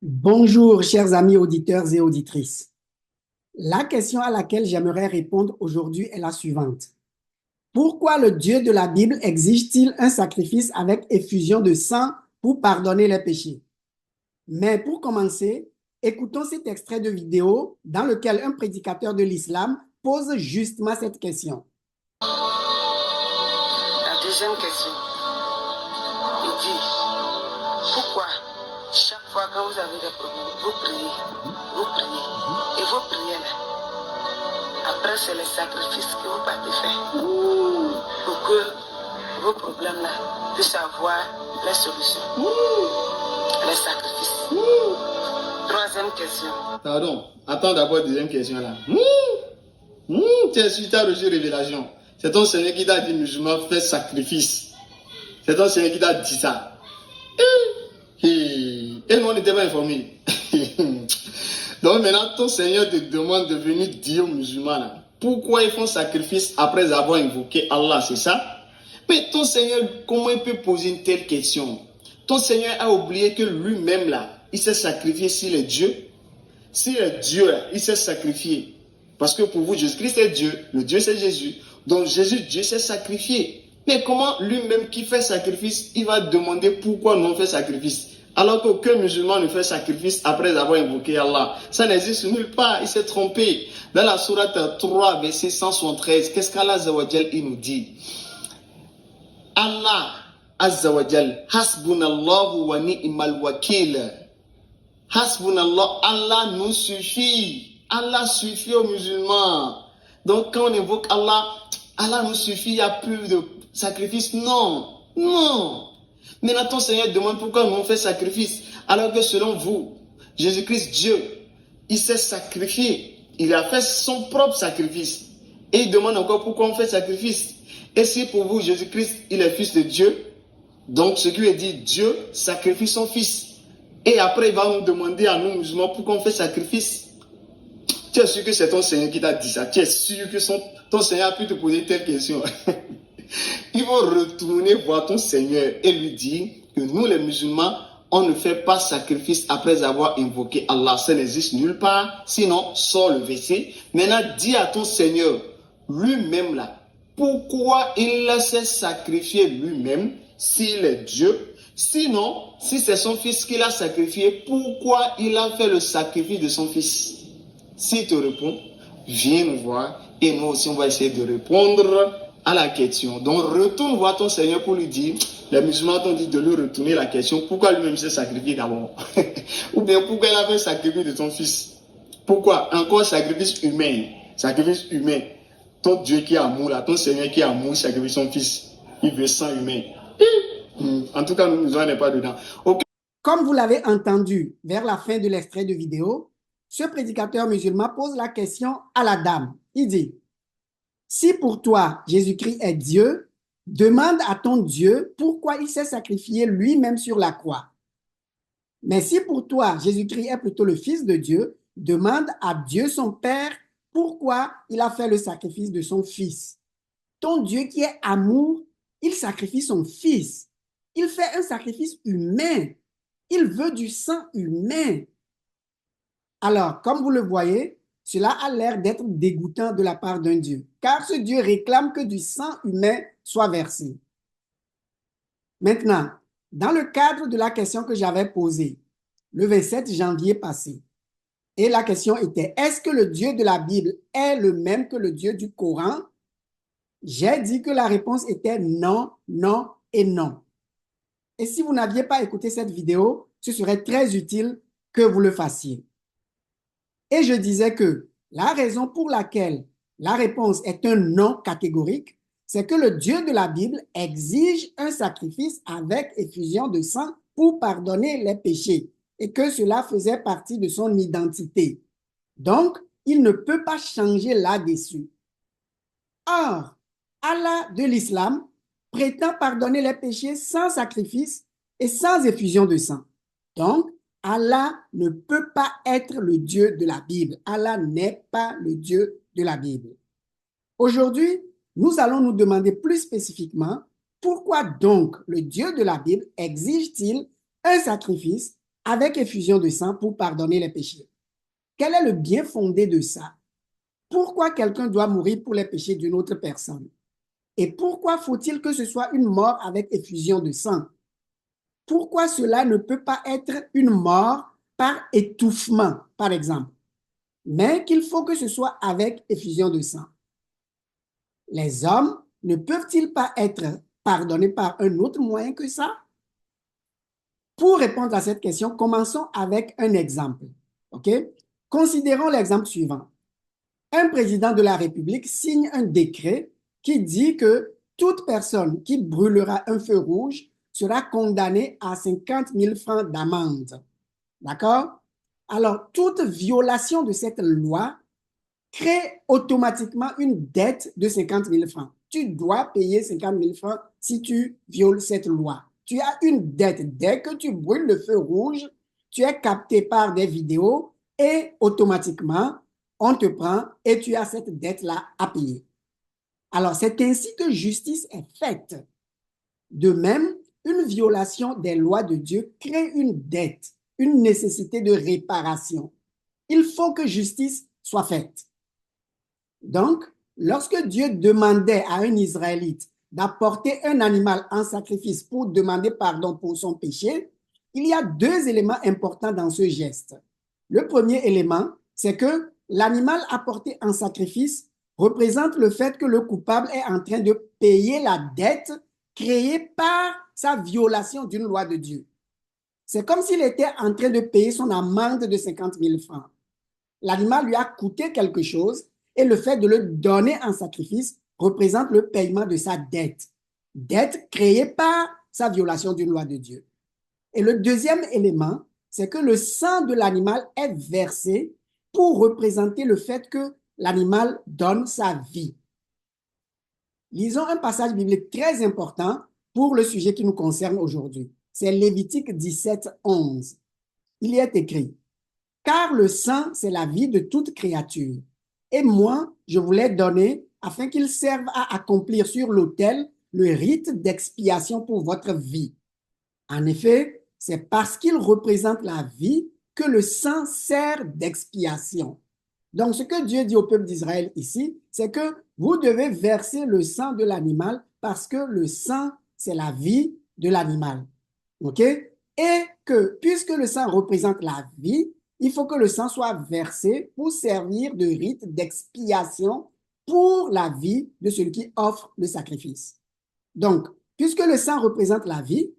Bonjour, chers amis auditeurs et auditrices. La question à laquelle j'aimerais répondre aujourd'hui est la suivante. Pourquoi le Dieu de la Bible exige-t-il un sacrifice avec effusion de sang pour pardonner les péchés? Mais pour commencer, écoutons cet extrait de vidéo dans lequel un prédicateur de l'islam pose justement cette question. La deuxième question, il dit, pourquoi chaque fois que vous avez des problèmes, vous priez, et vos prières là, après c'est les sacrifices que vous partez faire pour que vos problèmes là puissent avoir les solutions, les sacrifices. Troisième question. Pardon, attends d'abord deuxième question là. Tu es sûr, tu as reçu révélation. C'est ton Seigneur qui t'a dit musulman, fais sacrifice. C'est ton Seigneur qui t'a dit ça. Et nous, on n'était pas informés. Donc maintenant, ton Seigneur te demande de venir dire aux musulmans là, pourquoi ils font sacrifice après avoir invoqué Allah, c'est ça? Mais ton Seigneur, comment il peut poser une telle question? Ton Seigneur a oublié que lui-même là, il s'est sacrifié s'il est Dieu. S'il est Dieu là, il s'est sacrifié. Parce que pour vous, Jésus-Christ est Dieu. Le Dieu, c'est Jésus. Donc Jésus, Dieu s'est sacrifié. Mais comment lui-même qui fait sacrifice, il va demander pourquoi nous on fait sacrifice? Alors qu'aucun musulman ne fait sacrifice après avoir invoqué Allah. Ça n'existe nulle part. Il s'est trompé. Dans la sourate 3, verset 173, qu'est-ce qu'Allah Azawajal il nous dit? Allah Azawajal, hasbunallahu wa ni'mal wakil. Hasbunallah, Allah nous suffit. Allah suffit aux musulmans. Donc quand on évoque Allah, Allah nous suffit, il n'y a plus de sacrifice. Non, non. Maintenant ton Seigneur demande pourquoi nous on fait sacrifice. Alors que selon vous, Jésus-Christ, Dieu, il s'est sacrifié. Il a fait son propre sacrifice. Et il demande encore pourquoi on fait sacrifice. Et si pour vous, Jésus-Christ, il est fils de Dieu, donc ce qui veut dire Dieu sacrifie son fils. Et après, il va nous demander à nous musulmans pourquoi on fait sacrifice. Tu es sûr que c'est ton Seigneur qui t'a dit ça? Tu es sûr que ton Seigneur a pu te poser telle question? Il va retourner voir ton Seigneur et lui dire que nous, les musulmans, on ne fait pas sacrifice après avoir invoqué Allah. Ça n'existe nulle part. Sinon, sors le verset. Maintenant, dis à ton Seigneur, lui-même là, pourquoi il s'est sacrifié lui-même s'il est Dieu? Sinon, si c'est son fils qu'il a sacrifié, pourquoi il a fait le sacrifice de son fils? S'il te répond, viens nous voir et nous aussi on va essayer de répondre à la question. Donc retourne voir ton Seigneur pour lui dire, les musulmans t'ont dit de lui retourner la question, pourquoi lui-même s'est sacrifié d'abord? Ou bien pourquoi il a fait le sacrifice de son fils? Pourquoi? Encore sacrifice humain. Sacrifice humain. Ton Dieu qui est amour là, ton Seigneur qui est amour, sacrifie son fils. Il veut sang humain. En tout cas, nous n'en sommes pas dedans. Okay. Comme vous l'avez entendu vers la fin de l'extrait de vidéo, ce prédicateur musulman pose la question à la dame. Il dit, si pour toi Jésus-Christ est Dieu, demande à ton Dieu pourquoi il s'est sacrifié lui-même sur la croix. Mais si pour toi Jésus-Christ est plutôt le Fils de Dieu, demande à Dieu son Père pourquoi il a fait le sacrifice de son Fils. Ton Dieu qui est amour, il sacrifie son Fils. Il fait un sacrifice humain. Il veut du sang humain. Alors, comme vous le voyez, cela a l'air d'être dégoûtant de la part d'un Dieu, car ce Dieu réclame que du sang humain soit versé. Maintenant, dans le cadre de la question que j'avais posée le 27 janvier passé, et la question était, est-ce que le Dieu de la Bible est le même que le Dieu du Coran? J'ai dit que la réponse était non, non et non. Et si vous n'aviez pas écouté cette vidéo, ce serait très utile que vous le fassiez. Et je disais que la raison pour laquelle la réponse est un non catégorique, c'est que le Dieu de la Bible exige un sacrifice avec effusion de sang pour pardonner les péchés et que cela faisait partie de son identité. Donc, il ne peut pas changer là-dessus. Or, Allah de l'islam prétend pardonner les péchés sans sacrifice et sans effusion de sang. Donc, Allah ne peut pas être le Dieu de la Bible. Allah n'est pas le Dieu de la Bible. Aujourd'hui, nous allons nous demander plus spécifiquement pourquoi donc le Dieu de la Bible exige-t-il un sacrifice avec effusion de sang pour pardonner les péchés. Quel est le bien fondé de ça? Pourquoi quelqu'un doit mourir pour les péchés d'une autre personne? Et pourquoi faut-il que ce soit une mort avec effusion de sang? Pourquoi cela ne peut pas être une mort par étouffement, par exemple, mais qu'il faut que ce soit avec effusion de sang? Les hommes ne peuvent-ils pas être pardonnés par un autre moyen que ça? Pour répondre à cette question, commençons avec un exemple. OK? Considérons l'exemple suivant. Un président de la République signe un décret qui dit que toute personne qui brûlera un feu rouge sera condamnée à 50 000 francs d'amende. D'accord? Alors, toute violation de cette loi crée automatiquement une dette de 50 000 francs. Tu dois payer 50 000 francs si tu violes cette loi. Tu as une dette. Dès que tu brûles le feu rouge, tu es capté par des vidéos et automatiquement, on te prend et tu as cette dette-là à payer. Alors, c'est ainsi que justice est faite. De même, une violation des lois de Dieu crée une dette, une nécessité de réparation. Il faut que justice soit faite. Donc, lorsque Dieu demandait à un Israélite d'apporter un animal en sacrifice pour demander pardon pour son péché, il y a deux éléments importants dans ce geste. Le premier élément, c'est que l'animal apporté en sacrifice représente le fait que le coupable est en train de payer la dette créée par sa violation d'une loi de Dieu. C'est comme s'il était en train de payer son amende de 50 000 francs. L'animal lui a coûté quelque chose et le fait de le donner en sacrifice représente le paiement de sa dette. Dette créée par sa violation d'une loi de Dieu. Et le deuxième élément, c'est que le sang de l'animal est versé pour représenter le fait que l'animal donne sa vie. Lisons un passage biblique très important pour le sujet qui nous concerne aujourd'hui. C'est Lévitique 17, 11. Il y est écrit: « Car le sang, c'est la vie de toute créature. Et moi, je vous l'ai donné afin qu'il serve à accomplir sur l'autel le rite d'expiation pour votre vie. En effet, c'est parce qu'il représente la vie que le sang sert d'expiation. » Donc, ce que Dieu dit au peuple d'Israël ici, c'est que vous devez verser le sang de l'animal parce que le sang, c'est la vie de l'animal. OK? Et que, puisque le sang représente la vie, il faut que le sang soit versé pour servir de rite d'expiation pour la vie de celui qui offre le sacrifice. Donc, puisque le sang représente la vie,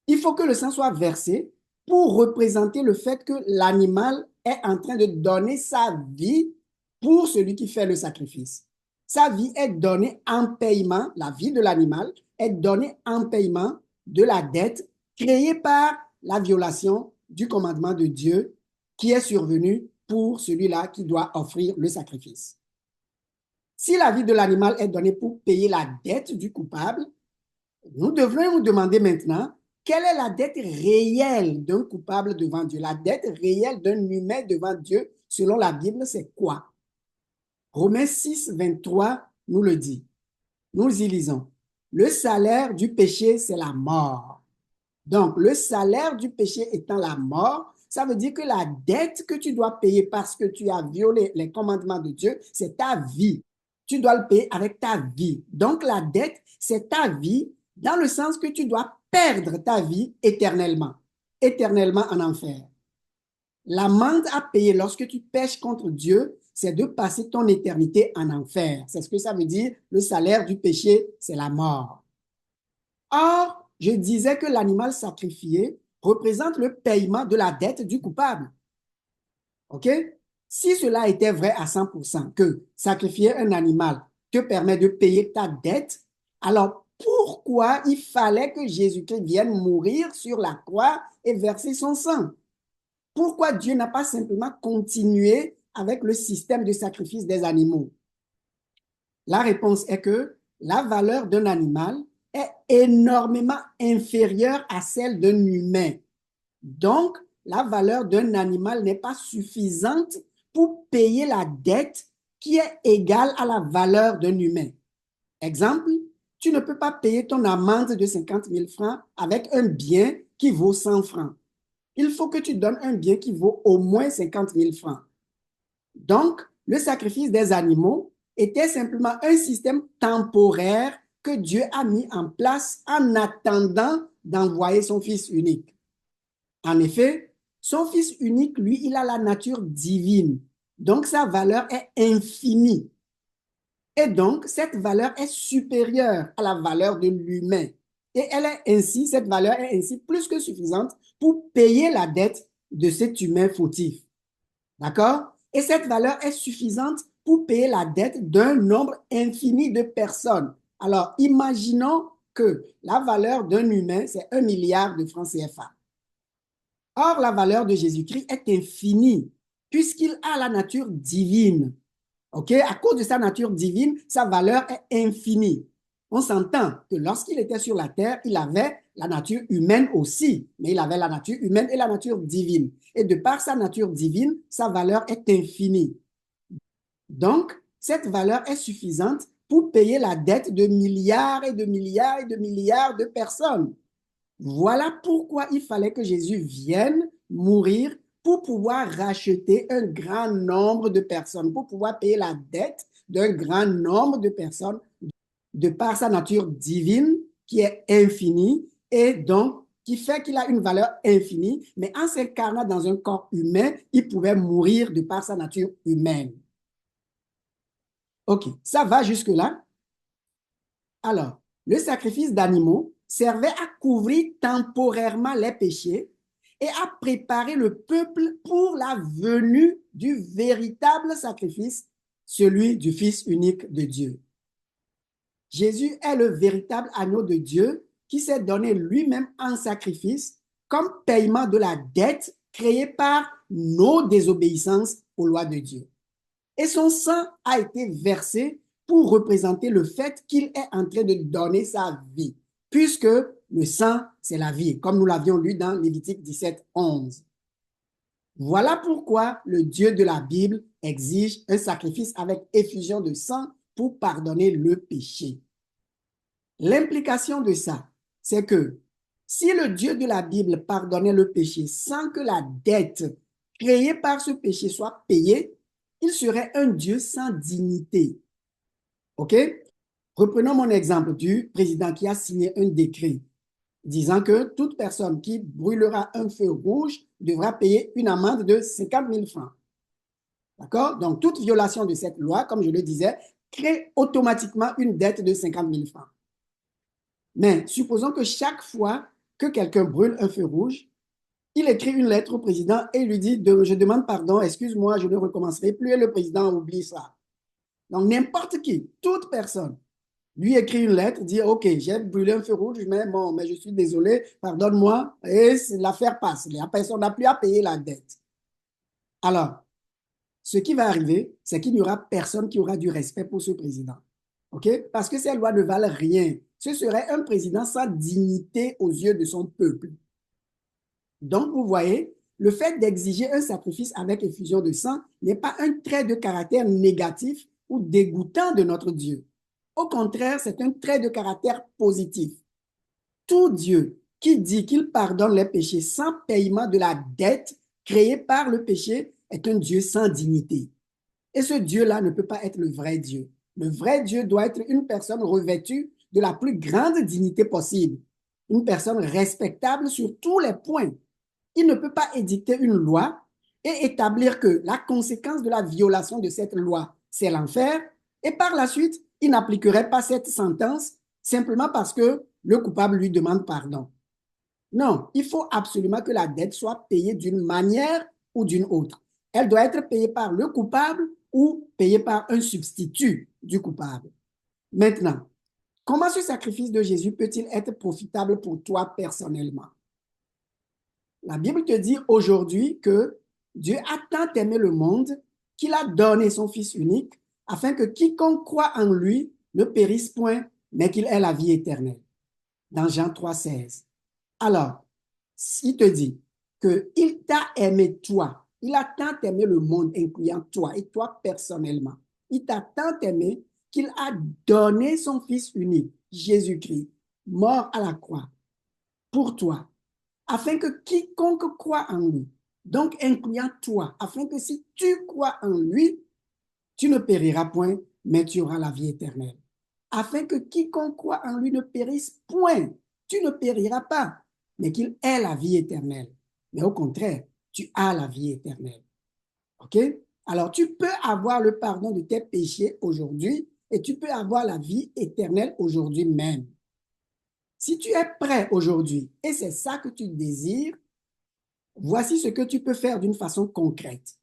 il faut que le sang soit versé pour représenter le fait que l'animal est en train de donner sa vie pour celui qui fait le sacrifice. Sa vie est donnée en paiement, la vie de l'animal est donnée en paiement de la dette créée par la violation du commandement de Dieu qui est survenu pour celui-là qui doit offrir le sacrifice. Si la vie de l'animal est donnée pour payer la dette du coupable, nous devrions nous demander maintenant quelle est la dette réelle d'un coupable devant Dieu. La dette réelle d'un humain devant Dieu, selon la Bible, c'est quoi? Romains 6, 23 nous le dit. Nous y lisons. Le salaire du péché, c'est la mort. Donc, le salaire du péché étant la mort, ça veut dire que la dette que tu dois payer parce que tu as violé les commandements de Dieu, c'est ta vie. Tu dois le payer avec ta vie. Donc, la dette, c'est ta vie dans le sens que tu dois perdre ta vie éternellement en enfer. L'amende à payer lorsque tu pèches contre Dieu, c'est de passer ton éternité en enfer. C'est ce que ça veut dire. Le salaire du péché, c'est la mort. Or, je disais que l'animal sacrifié représente le paiement de la dette du coupable. OK? Si cela était vrai à 100%, que sacrifier un animal te permet de payer ta dette, alors pourquoi il fallait que Jésus-Christ vienne mourir sur la croix et verser son sang? Pourquoi Dieu n'a pas simplement continué avec le système de sacrifice des animaux? La réponse est que la valeur d'un animal est énormément inférieure à celle d'un humain. Donc, la valeur d'un animal n'est pas suffisante pour payer la dette qui est égale à la valeur d'un humain. Exemple, tu ne peux pas payer ton amende de 50 000 francs avec un bien qui vaut 100 francs. il faut que tu donnes un bien qui vaut au moins 50 000 francs. Donc, le sacrifice des animaux était simplement un système temporaire que Dieu a mis en place en attendant d'envoyer son Fils unique. En effet, son Fils unique, lui, il a la nature divine. Donc, sa valeur est infinie. Et donc, cette valeur est supérieure à la valeur de l'humain. Et cette valeur est ainsi plus que suffisante pour payer la dette de cet humain fautif. D'accord? Et cette valeur est suffisante pour payer la dette d'un nombre infini de personnes. Alors, imaginons que la valeur d'un humain, c'est 1 milliard de francs CFA. Or, la valeur de Jésus-Christ est infinie, puisqu'il a la nature divine. OK? À cause de sa nature divine, sa valeur est infinie. On s'entend que lorsqu'il était sur la terre, il avait la nature humaine aussi, mais il avait la nature humaine et la nature divine. Et de par sa nature divine, sa valeur est infinie. Donc, cette valeur est suffisante pour payer la dette de milliards et de milliards et de milliards de personnes. Voilà pourquoi il fallait que Jésus vienne mourir pour pouvoir racheter un grand nombre de personnes, pour pouvoir payer la dette d'un grand nombre de personnes de par sa nature divine qui est infinie et donc qui fait qu'il a une valeur infinie, mais en s'incarnant dans un corps humain, il pouvait mourir de par sa nature humaine. OK, ça va jusque-là? Alors, le sacrifice d'animaux servait à couvrir temporairement les péchés et à préparer le peuple pour la venue du véritable sacrifice, celui du Fils unique de Dieu. Jésus est le véritable agneau de Dieu qui s'est donné lui-même en sacrifice comme paiement de la dette créée par nos désobéissances aux lois de Dieu. Et son sang a été versé pour représenter le fait qu'il est en train de donner sa vie, puisque le sang, c'est la vie, comme nous l'avions lu dans Lévitique 17, 11. Voilà pourquoi le Dieu de la Bible exige un sacrifice avec effusion de sang pour pardonner le péché. L'implication de ça, c'est que si le Dieu de la Bible pardonnait le péché sans que la dette créée par ce péché soit payée, il serait un Dieu sans dignité. OK? Reprenons mon exemple du président qui a signé un décret disant que toute personne qui brûlera un feu rouge devra payer une amende de 50 000 francs. D'accord? Donc, toute violation de cette loi, comme je le disais, crée automatiquement une dette de 50 000 francs. Mais supposons que chaque fois que quelqu'un brûle un feu rouge, il écrit une lettre au président et lui dit je demande pardon, excuse-moi, je ne recommencerai plus. Et le président oublie ça. Donc, n'importe qui, toute personne, lui écrit une lettre, dit ok, j'ai brûlé un feu rouge, mais bon, mais je suis désolé, pardonne-moi, et l'affaire passe. La personne n'a plus à payer la dette. Alors, ce qui va arriver, c'est qu'il n'y aura personne qui aura du respect pour ce président. OK? Parce que ces lois ne valent rien. Ce serait un président sans dignité aux yeux de son peuple. Donc, vous voyez, le fait d'exiger un sacrifice avec effusion de sang n'est pas un trait de caractère négatif ou dégoûtant de notre Dieu. Au contraire, c'est un trait de caractère positif. Tout Dieu qui dit qu'il pardonne les péchés sans paiement de la dette créée par le péché est un Dieu sans dignité. Et ce Dieu-là ne peut pas être le vrai Dieu. Le vrai Dieu doit être une personne revêtue de la plus grande dignité possible, une personne respectable sur tous les points. Il ne peut pas édicter une loi et établir que la conséquence de la violation de cette loi, c'est l'enfer, et par la suite, il n'appliquerait pas cette sentence simplement parce que le coupable lui demande pardon. Non, il faut absolument que la dette soit payée d'une manière ou d'une autre. Elle doit être payée par le coupable ou payée par un substitut du coupable. Maintenant, comment ce sacrifice de Jésus peut-il être profitable pour toi personnellement? La Bible te dit aujourd'hui que Dieu a tant aimé le monde qu'il a donné son Fils unique afin que quiconque croit en lui ne périsse point, mais qu'il ait la vie éternelle. Dans Jean 3,16. Alors, s'il te dit qu'il t'a aimé toi, il a tant aimé le monde, incluant toi et toi personnellement. Il t'a tant aimé qu'il a donné son Fils unique, Jésus-Christ, mort à la croix, pour toi, afin que quiconque croit en lui, donc incluant toi, afin que si tu crois en lui, tu ne périras point, mais tu auras la vie éternelle. Afin que quiconque croit en lui ne périsse point, tu ne périras pas, mais qu'il ait la vie éternelle. Mais au contraire, tu as la vie éternelle. OK? Alors, tu peux avoir le pardon de tes péchés aujourd'hui et tu peux avoir la vie éternelle aujourd'hui même. Si tu es prêt aujourd'hui et c'est ça que tu désires, voici ce que tu peux faire d'une façon concrète.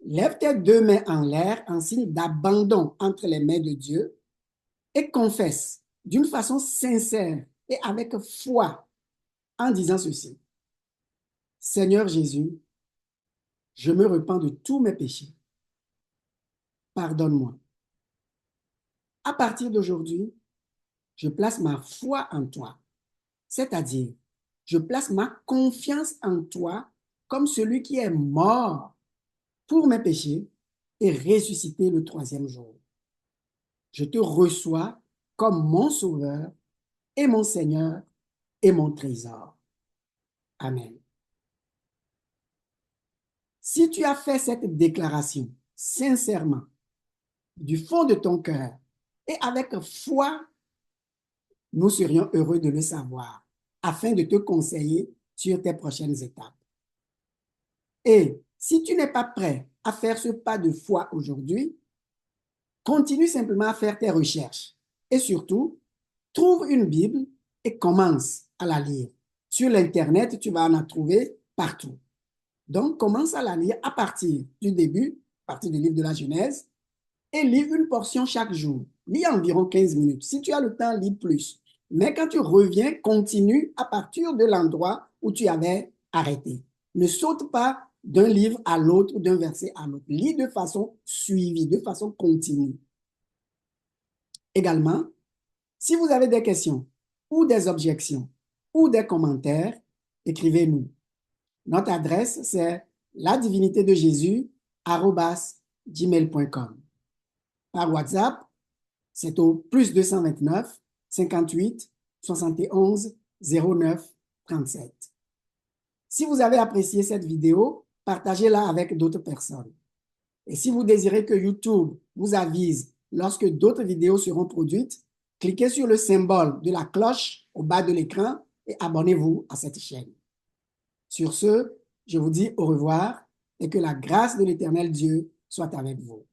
Lève tes deux mains en l'air en signe d'abandon entre les mains de Dieu et confesse d'une façon sincère et avec foi en disant ceci. Seigneur Jésus, je me repens de tous mes péchés. Pardonne-moi. À partir d'aujourd'hui, je place ma foi en toi, c'est-à-dire, je place ma confiance en toi comme celui qui est mort pour mes péchés et ressuscité le troisième jour. Je te reçois comme mon Sauveur et mon Seigneur et mon trésor. Amen. Si tu as fait cette déclaration sincèrement, du fond de ton cœur et avec foi, nous serions heureux de le savoir afin de te conseiller sur tes prochaines étapes. Et si tu n'es pas prêt à faire ce pas de foi aujourd'hui, continue simplement à faire tes recherches et surtout, trouve une Bible et commence à la lire. Sur l'Internet, tu vas en trouver partout. Donc, commence à la lire à partir du début, à partir du livre de la Genèse, et lis une portion chaque jour. Lis environ 15 minutes. Si tu as le temps, lis plus. Mais quand tu reviens, continue à partir de l'endroit où tu avais arrêté. Ne saute pas d'un livre à l'autre ou d'un verset à l'autre. Lis de façon suivie, de façon continue. Également, si vous avez des questions ou des objections ou des commentaires, écrivez-nous. Notre adresse, c'est ladivinitédejésus@gmail.com. Par WhatsApp, c'est au +229 58 71 09 37. Si vous avez apprécié cette vidéo, partagez-la avec d'autres personnes. Et si vous désirez que YouTube vous avise lorsque d'autres vidéos seront produites, cliquez sur le symbole de la cloche au bas de l'écran et abonnez-vous à cette chaîne. Sur ce, je vous dis au revoir et que la grâce de l'Éternel Dieu soit avec vous.